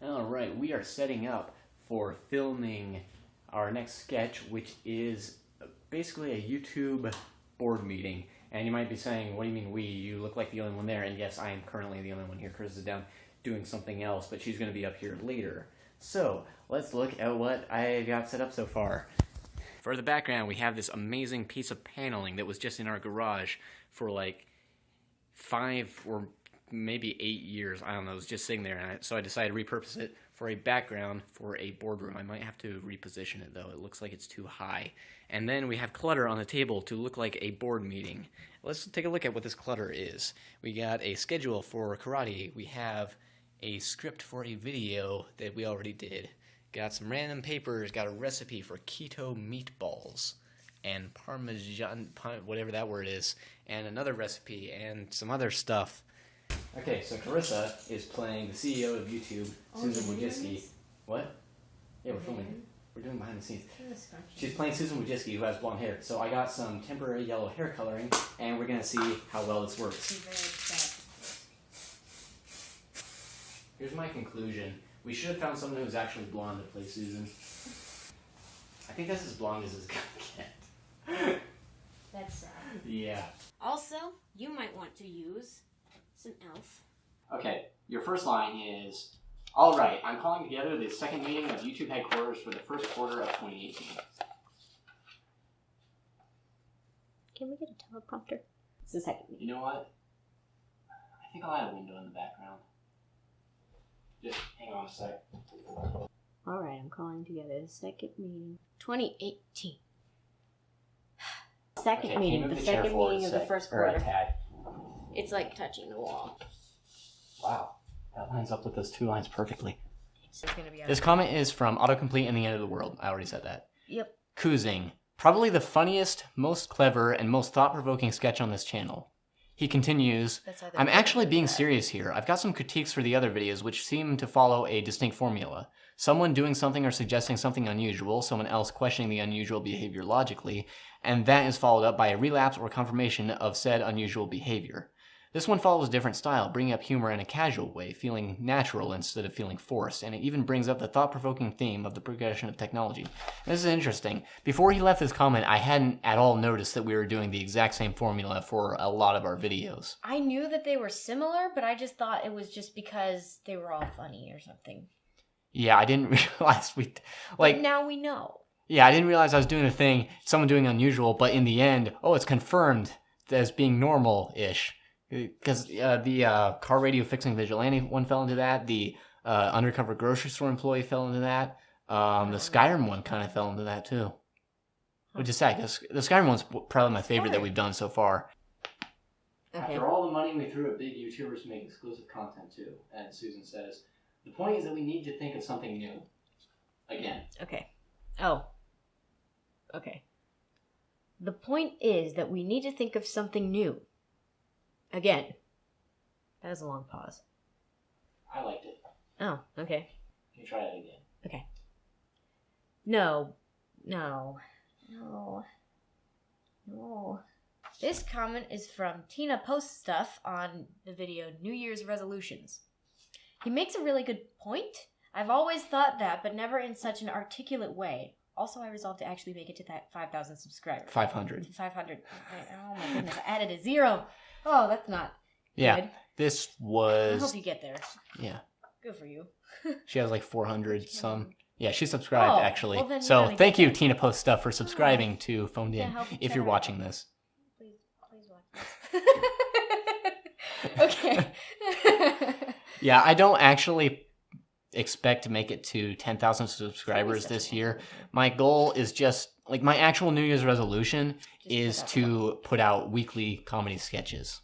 Alright, we are setting up for filming our next sketch, which is basically a YouTube board meeting. And you might be saying, what do you mean we? You look like the only one there. And yes, I am currently the only one here. Chris is down doing something else, but she's going to be up here later. So, let's look at what I got set up so far. For the background, we have this amazing piece of paneling that was just in our garage for like 5 or maybe 8 years. I don't know, it was just sitting there, and so I decided to repurpose it for a background for a boardroom. I might have to reposition it though, it looks like it's too high. And then we have clutter on the table to look like a board meeting. Let's take a look at what this clutter is. We got a schedule for karate, we have a script for a video that we already did, got some random papers, got a recipe for keto meatballs, and parmesan, whatever that word is, and another recipe, and some other stuff. Okay, so Carissa is playing the CEO of YouTube, Susan Wojcicki. What? Yeah, we're filming. We're doing behind the scenes. She's playing Susan Wojcicki, who has blonde hair. So I got some temporary yellow hair coloring, and we're gonna see how well this works. Here's my conclusion. We should have found someone who's actually blonde to play Susan. I think that's as blonde as it's gonna get. That's sad. Yeah. Also, you might want to use some elf. Okay, your first line is, all right, I'm calling together the second meeting of YouTube headquarters for the first quarter of 2018. Can we get a teleprompter? It's the second meeting. You know what? I think I'll add a window in the background. Just hang on a sec. Alright, I'm calling together the second meeting. 2018. Second meeting. The second meeting of the first quarter. It's like touching the wall. Wow. That lines up with those two lines perfectly. So it's gonna be this comment is from Autocomplete and the End of the World. I already said that. Yep. Kuzing. Probably the funniest, most clever, and most thought-provoking sketch on this channel. He continues, I'm actually being serious here. I've got some critiques for the other videos which seem to follow a distinct formula. Someone doing something or suggesting something unusual, someone else questioning the unusual behavior logically, and that is followed up by a relapse or confirmation of said unusual behavior. This one follows a different style, bringing up humor in a casual way, feeling natural instead of feeling forced, and it even brings up the thought-provoking theme of the progression of technology. And this is interesting. Before he left this comment, I hadn't at all noticed that we were doing the exact same formula for a lot of our videos. I knew that they were similar, but I just thought it was just because they were all funny or something. Yeah, I didn't realize but now we know. Yeah, I didn't realize I was doing a thing, someone doing unusual, but in the end, oh, it's confirmed as being normal-ish. Because the car radio fixing vigilante one fell into that. The undercover grocery store employee fell into that. The Skyrim one kind of fell into that too. Which is sad, because the Skyrim one's probably my favorite that we've done so far. Okay. After all the money we threw at big YouTubers to make exclusive content too, and Susan says, the point is that we need to think of something new. Again. Okay. Oh. Okay. The point is that we need to think of something new. Again. That was a long pause. I liked it. Oh, okay. Can you try that again? Okay. No. This comment is from Tina Post Stuff on the video New Year's Resolutions. He makes a really good point. I've always thought that, but never in such an articulate way. Also, I resolved to actually make it to that 5,000 subscribers. 500. 500. Oh my goodness, I added a 0. Oh, that's not good. This was... I hope you get there. Yeah. Good for you. She has like 400 some. Yeah, she subscribed actually. Well, so thank you, Tina Post Stuff, for subscribing to Phoned In, if you're watching this. Please watch this. Okay. Yeah, I don't actually expect to make it to 10,000 subscribers this year. My goal is just, like, my actual New Year's resolution is to put out weekly comedy sketches,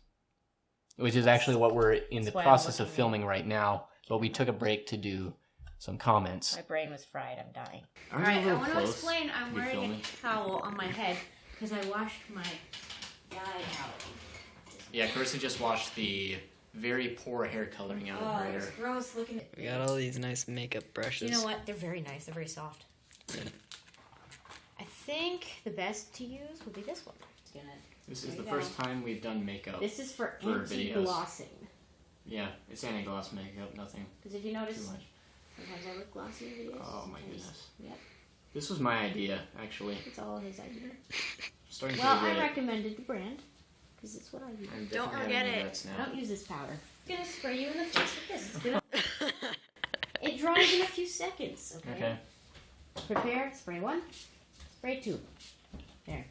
which is actually what we're in the process of filming right now, but we took a break to do some comments. My brain was fried, I'm dying. Alright, I want to explain I'm wearing a towel on my head because I washed my dye out. Yeah, Carissa just washed the very poor hair coloring out of her hair. It's gross looking. We got all these nice makeup brushes. You know what? They're very nice. They're very soft. I think the best to use would be this one. This is the first time we've done makeup. This is for anti-glossing. Yeah, it's anti-gloss makeup, nothing because if you notice, too much. Sometimes I look glossy in videos. Oh my sometimes- goodness. Yep, This was my idea, actually. it's all his idea. Starting Well, to regret I it. recommended the brand because it's what I use. I'm Don't definitely forget having it. regrets I now. don't use this powder. I'm gonna spray you in the face with this. It's gonna. It dries in a few seconds. Okay. Okay. Prepare. Spray 1. Spray 2. There.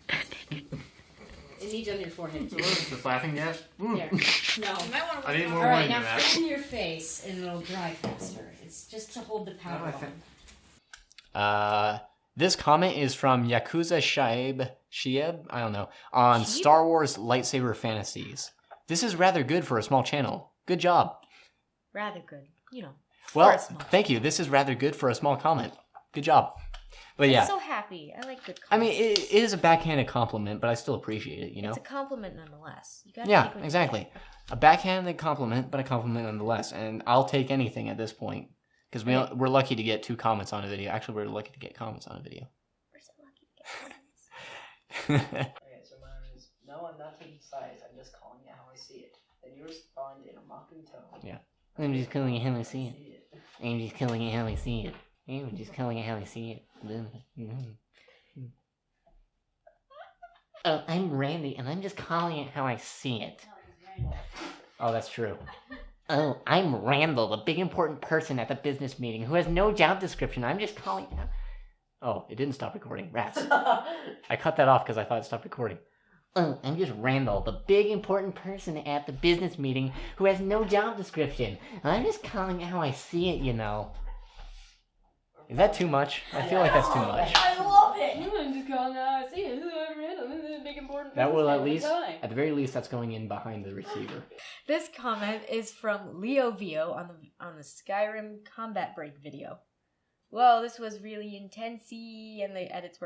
It needs on your forehead too. The laughing gas? There. No. You might want to I need more All right, wine now than that. flatten your face and it'll dry faster. It's just to hold the powder How do I on. This comment is from Yakuza Shieb, I don't know, on Sheeb? Star Wars lightsaber fantasies. This is rather good for a small channel. Good job. Rather good. You know. Well, for a small- thank you. This is rather good for a small comment. Good job. But yeah, I'm so happy. I like good. I mean, Comments. it is a backhanded compliment, but I still appreciate it, you know? It's a compliment nonetheless. You gotta Yeah, take what you exactly. get. A backhanded compliment, but a compliment nonetheless. And I'll take anything at this point. Because we're lucky to get 2 comments on a video. Actually, we're lucky to get comments on a video. We're so lucky to get comments. Okay, so mine is, no, I'm not taking sides. I'm just calling it how I see it. Then you respond in a mocking tone. Yeah. I'm just calling it how I see it. it. I'm just calling it how I see it. I'm just calling it how I see it. Oh, I'm Randy, and I'm just calling it how I see it. Oh, that's true. Oh, I'm Randall, the big important person at the business meeting who has no job description. I'm just calling... Oh, it didn't stop recording. Rats. I cut that off because I thought it stopped recording. Oh, I'm just Randall, the big important person at the business meeting who has no job description. I'm just calling it how I see it, you know. Is that too much? I feel like that's too much. I love it. I'm just calling out. I see it. This is a big important. That will at business least, time. at the very least, that's going in behind the receiver. This comment is from Leo Vio on the Skyrim combat break video. Whoa, this was really intensey, and the edits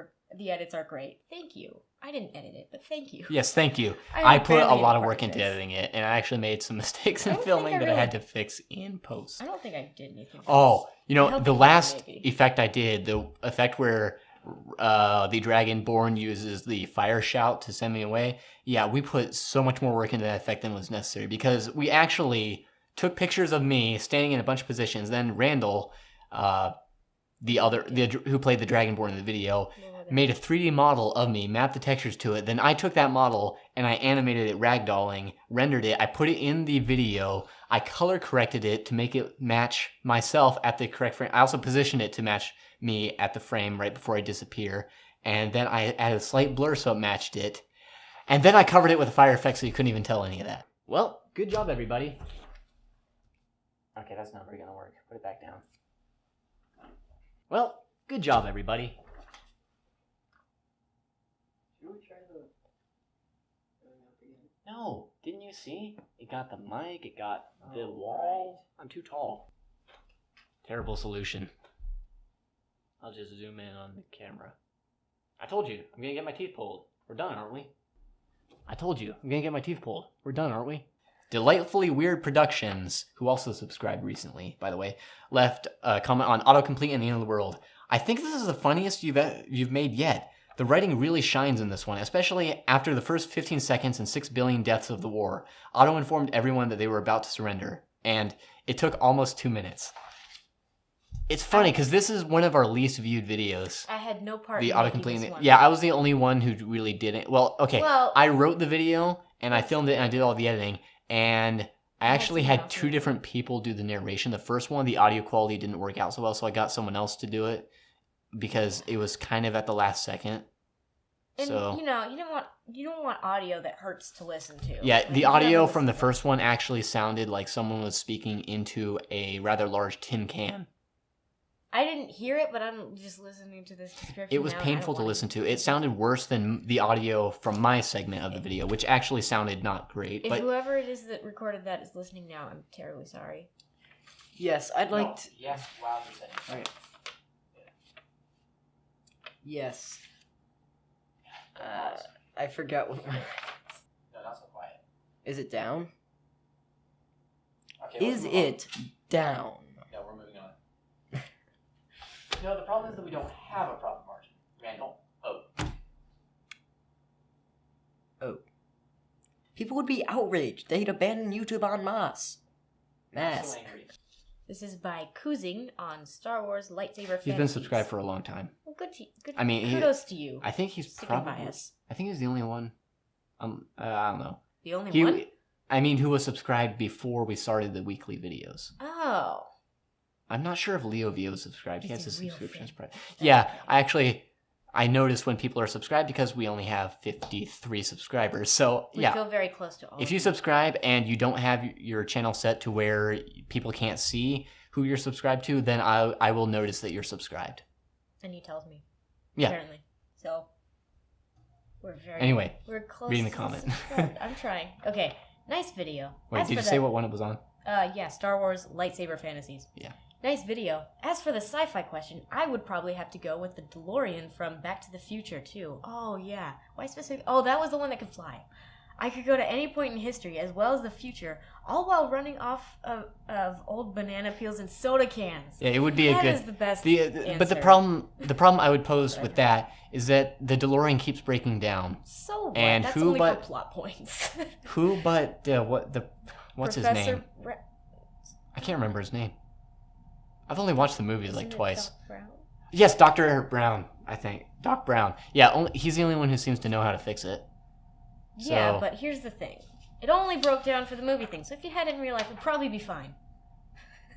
are great. Thank you. I didn't edit it, but thank you. Yes, thank you. I put a barely lot of part work into this. editing it, and I actually made some mistakes in I don't think filming I that I really- had to fix in post. I don't think I did anything. Oh, you I know, hope the you did, last maybe. effect I did, the effect where the Dragonborn uses the fire shout to send me away, yeah, we put so much more work into that effect than was necessary, because we actually took pictures of me standing in a bunch of positions, then Randall, who played the Dragonborn in the video, made a 3D model of me, mapped the textures to it. Then I took that model and I animated it ragdolling, rendered it. I put it in the video. I color corrected it to make it match myself at the correct frame. I also positioned it to match me at the frame right before I disappear. And then I added a slight blur so it matched it. And then I covered it with a fire effect so you couldn't even tell any of that. Well, good job, everybody. Okay, that's not very gonna work. Put it back down. Well, good job, everybody. Should we try the going up again? No, didn't you see? It got the mic, it got the wall. I'm too tall. Terrible solution. I'll just zoom in on the camera. I told you, I'm gonna get my teeth pulled. We're done, aren't we? I told you, I'm gonna get my teeth pulled. We're done, aren't we? Delightfully Weird Productions, who also subscribed recently, by the way, left a comment on autocomplete and the end of the world. I think this is the funniest you've made yet. The writing really shines in this one, especially after the first 15 seconds and 6 billion deaths of the war. Otto informed everyone that they were about to surrender, and it took almost 2 minutes. It's funny, because this is one of our least viewed videos. I had no part The in making autocomplete. this one. Yeah, I was the only one who really didn't. Well, okay, Well, I wrote the video, and I filmed it, and I did all the editing, and I actually someone had else 2 do it. different people do the narration. The first one, the audio quality didn't work out so well, so I got someone else to do it, because it was kind of at the last second. and So you know, you don't want audio that hurts to listen to. yeah, Like, the you never audio listen from the to- first one actually sounded like someone was speaking into a rather large tin can. I didn't hear it, but I'm just listening to this description. It was now, and I painful don't to wanna- listen to. It sounded worse than the audio from my segment of the video, which actually sounded not great. If But whoever it is that recorded that is listening now, I'm terribly sorry. Yes, I'd like to. Yes, wow, you said. Alright. Yes. I forgot what my. No, not so quiet. Is it down? Okay, Is it down? No, we're moving on. No, the problem is that we don't have a profit margin. Randall. Oh. People would be outraged. They'd abandon YouTube en masse. So angry. This is by Koozing on Star Wars Lightsaber He's been Fantasies. subscribed for a long time. Well, good. Good. I mean, kudos to you. I think he's Sick of probably. bias. I think he's the only one. I don't know. The only one. I mean, who was subscribed before we started the weekly videos? Oh. I'm not sure if Leo V was subscribed. He He's has a a real subscription. fan. Yeah, I noticed when people are subscribed because we only have 53 subscribers. So We yeah, feel very close to all. if of you subscribe and you don't have your channel set to where people can't see who you're subscribed to, then I will notice that you're subscribed. And he tells me. Yeah. Apparently. So. We're very. Anyway, we're close. reading the to comment. subscribed. I'm trying. Okay. Nice video. Wait, As did for you say what one it was on? Yeah, Star Wars Lightsaber Fantasies. Yeah. Nice video. As for the sci-fi question, I would probably have to go with the DeLorean from Back to the Future, too. Oh, yeah. Why specific? Oh, that was the one that could fly. I could go to any point in history, as well as the future, all while running off of old banana peels and soda cans. Yeah, it would be a That good. is the best But the answer. problem I would pose with that is that the DeLorean keeps breaking down. So what? And That's who only but- for plot points. What's his Professor name? I can't remember his name. I've only watched the movie like Isn't it twice. Doc Brown? Yes, Dr. Brown, I think. Doc Brown. Yeah, he's the only one who seems to know how to fix it. Yeah, So- but here's the thing. It only broke down for the movie thing, so if you had it in real life, it'd probably be fine.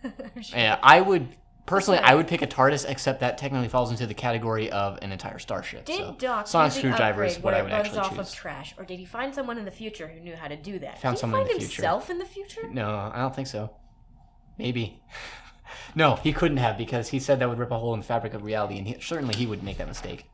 I'm sure. Yeah, I would pick a TARDIS, except that technically falls into the category of an entire starship. Did so. Doc Sonic do the screwdriver is upgrade what where I would it runs actually off choose. of trash, or did he find someone in the future who knew how to do that? Found did he someone in find the future. himself in the future? No, I don't think so. Maybe. No, he couldn't have because he said that would rip a hole in the fabric of reality, and certainly he would make that mistake.